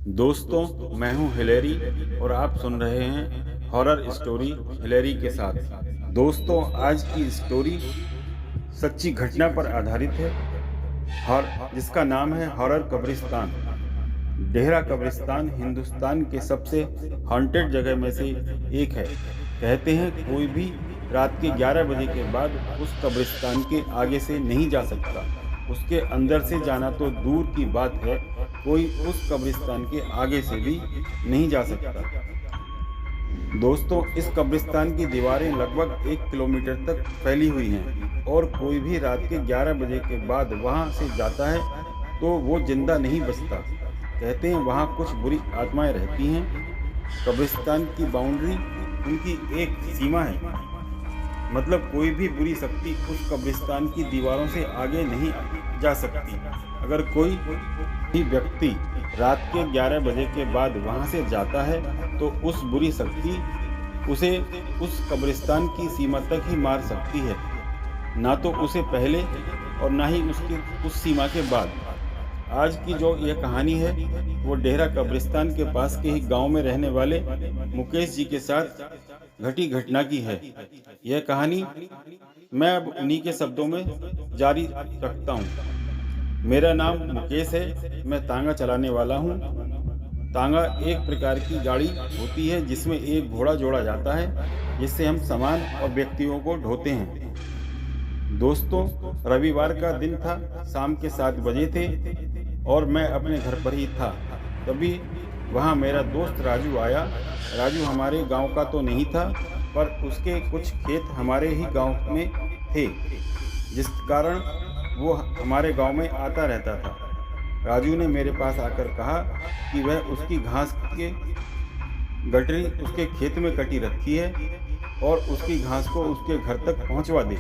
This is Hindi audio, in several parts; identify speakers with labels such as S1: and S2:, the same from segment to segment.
S1: दोस्तों, मैं हूं हिलेरी और आप सुन रहे हैं हॉरर स्टोरी हिलेरी के साथ। दोस्तों, आज की स्टोरी सच्ची घटना पर आधारित है और जिसका नाम है हॉरर कब्रिस्तान। डेहरा कब्रिस्तान हिंदुस्तान के सबसे हॉन्टेड जगह में से एक है। कहते हैं कोई भी रात के 11 बजे के बाद उस कब्रिस्तान के आगे से नहीं जा सकता। उसके अंदर से जाना तो दूर की बात है, कोई उस कब्रिस्तान के आगे से भी नहीं जा सकता। दोस्तों, इस कब्रिस्तान की दीवारें लगभग 1 किलोमीटर तक फैली हुई हैं और कोई भी रात के 11 बजे के बाद वहां से जाता है तो वो जिंदा नहीं बचता। कहते हैं वहां कुछ बुरी आत्माएं रहती हैं। कब्रिस्तान की बाउंड्री उनकी एक सीमा है, मतलब कोई भी बुरी शक्ति उस कब्रिस्तान की दीवारों से आगे नहीं जा सकती। अगर कोई भी व्यक्ति रात के 11 बजे के बाद वहां से जाता है तो उस बुरी शक्ति उसे उस कब्रिस्तान की सीमा तक ही मार सकती है, ना तो उसे पहले और ना ही उसकी उस सीमा के बाद। आज की जो यह कहानी है वो डेहरा कब्रिस्तान के पास के ही गांव में रहने वाले मुकेश जी के साथ घटी घटना की है। यह कहानी मैं अब उन्हीं के शब्दों में जारी रखता हूँ। मेरा नाम मुकेश है, मैं तांगा चलाने वाला हूँ। तांगा एक प्रकार की गाड़ी होती है जिसमें एक घोड़ा जोड़ा जाता है, जिससे हम सामान और व्यक्तियों को ढोते हैं। दोस्तों, रविवार का दिन था, शाम के 7 बजे थे और मैं अपने घर पर ही था। तभी वहाँ मेरा दोस्त राजू आया। राजू हमारे गांव का तो नहीं था, पर उसके कुछ खेत हमारे ही गांव में थे, जिस कारण वो हमारे गांव में आता रहता था। राजू ने मेरे पास आकर कहा कि वह उसकी घास के गठरी उसके खेत में कटी रखी है और उसकी घास को उसके घर तक पहुंचवा दे।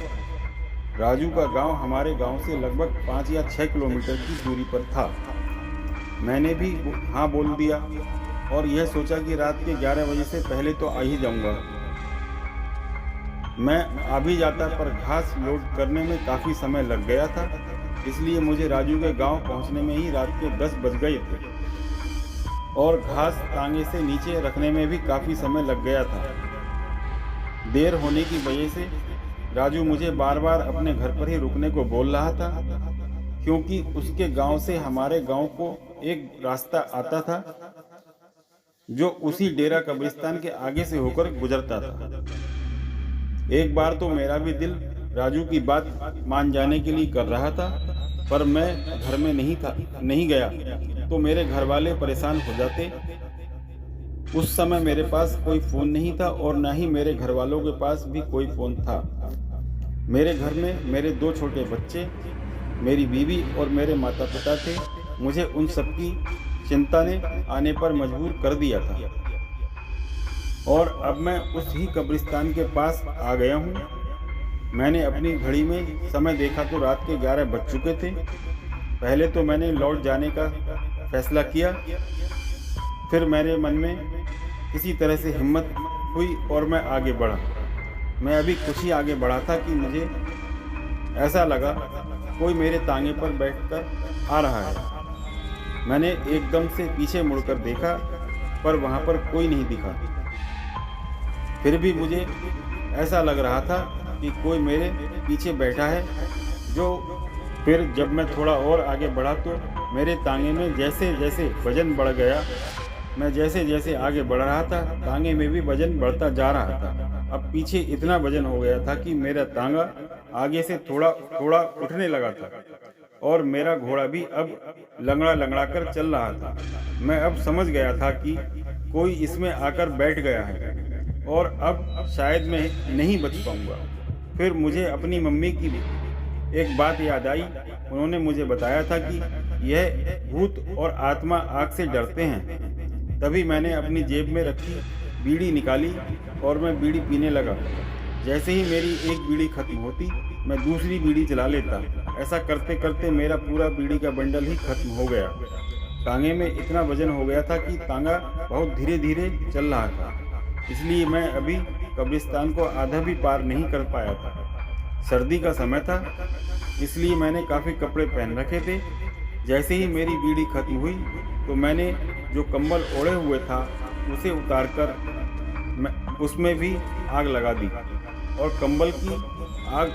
S1: राजू का गांव हमारे गांव से लगभग 5 या 6 किलोमीटर की दूरी पर था। मैंने भी हाँ बोल दिया और यह सोचा कि रात के 11 बजे से पहले तो आ ही जाऊंगा। मैं आ भी जाता, पर घास लोड करने में काफ़ी समय लग गया था, इसलिए मुझे राजू के गांव पहुंचने में ही रात के 10 बज गए थे और घास तांगे से नीचे रखने में भी काफ़ी समय लग गया था। देर होने की वजह से राजू मुझे बार बार अपने घर पर ही रुकने को बोल रहा था, क्योंकि उसके गांव से हमारे गांव को एक रास्ता आता था जो उसी डेरा कब्रिस्तान के आगे से होकर गुजरता था। एक बार तो मेरा भी दिल राजू की बात मान जाने के लिए कर रहा था, पर मैं घर में नहीं गया तो मेरे घर वाले परेशान हो जाते। उस समय मेरे पास कोई फ़ोन नहीं था और ना ही मेरे घर वालों के पास भी कोई फ़ोन था। मेरे घर में मेरे 2 छोटे बच्चे, मेरी बीवी और मेरे माता पिता थे। मुझे उन सब की चिंता ने आने पर मजबूर कर दिया था और अब मैं उस ही कब्रिस्तान के पास आ गया हूँ। मैंने अपनी घड़ी में समय देखा तो रात के 11 बज चुके थे। पहले तो मैंने लौट जाने का फैसला किया, फिर मेरे मन में किसी तरह से हिम्मत हुई और मैं आगे बढ़ा। मैं अभी कुछ ही आगे बढ़ा था कि मुझे ऐसा लगा कोई मेरे तांगे पर बैठकर आ रहा है। मैंने एकदम से पीछे मुड़कर देखा, पर वहाँ पर कोई नहीं दिखा। फिर भी मुझे ऐसा लग रहा था कि कोई मेरे पीछे बैठा है। फिर जब मैं थोड़ा और आगे बढ़ा तो मेरे तांगे में जैसे जैसे वजन बढ़ गया, मैं जैसे जैसे आगे बढ़ रहा था तांगे में भी वजन बढ़ता जा रहा था। अब पीछे इतना वजन हो गया था कि मेरा तांगा आगे से थोड़ा थोड़ा उठने लगा था और मेरा घोड़ा भी अब लंगड़ा लंगड़ा कर चल रहा था। मैं अब समझ गया था कि कोई इसमें आकर बैठ गया है और अब शायद मैं नहीं बच पाऊंगा। फिर मुझे अपनी मम्मी की एक बात याद आई। उन्होंने मुझे बताया था कि यह भूत और आत्मा आग से डरते हैं। तभी मैंने अपनी जेब में रखी बीड़ी निकाली और मैं बीड़ी पीने लगा। जैसे ही मेरी एक बीड़ी खत्म होती, मैं दूसरी बीड़ी जला लेता। ऐसा करते करते मेरा पूरा बीड़ी का बंडल ही खत्म हो गया। तांगे में इतना वजन हो गया था कि तांगा बहुत धीरे धीरे चल रहा था, इसलिए मैं अभी कब्रिस्तान को आधा भी पार नहीं कर पाया था। सर्दी का समय था, इसलिए मैंने काफ़ी कपड़े पहन रखे थे। जैसे ही मेरी बीड़ी खत्म हुई तो मैंने जो कंबल ओढ़े हुए था उसे उतारकर मैं उसमें भी आग लगा दी और कंबल की आग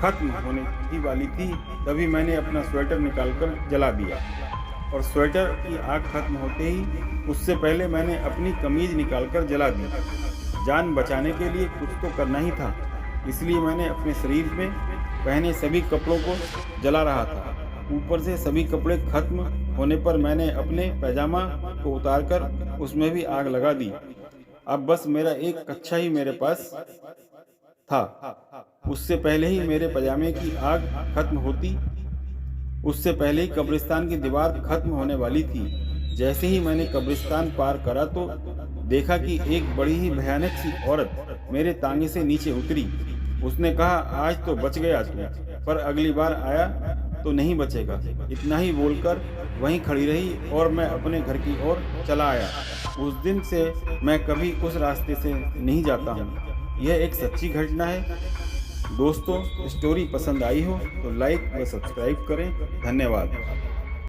S1: खत्म होने ही वाली थी तभी मैंने अपना स्वेटर निकालकर जला दिया और स्वेटर की आग खत्म होते ही उससे पहले मैंने अपनी कमीज निकालकर जला दी। जान बचाने के लिए कुछ तो करना ही था, इसलिए मैंने अपने शरीर में पहने सभी कपड़ों को जला रहा था। ऊपर से सभी कपड़े खत्म होने पर मैंने अपने पैजामा को उतारकर उसमें भी आग लगा दी। अब बस मेरा एक कच्छा ही मेरे पास था। उससे पहले ही मेरे पैजामे की आग खत्म होती, उससे पहले ही कब्रिस्तान की दीवार खत्म होने वाली थी। जैसे ही मैंने कब्रिस्तान पार करा तो देखा कि एक बड़ी ही भयानक सी औरत मेरे तांगे से नीचे उतरी। उसने कहा, आज तो बच गया तू, पर अगली बार आया तो नहीं बचेगा। इतना ही बोलकर वहीं खड़ी रही और मैं अपने घर की ओर चला आया। उस दिन से मैं कभी उस रास्ते से नहीं जाता हूँ। यह एक सच्ची घटना है। दोस्तों, स्टोरी पसंद आई हो तो लाइक व सब्सक्राइब करें। धन्यवाद।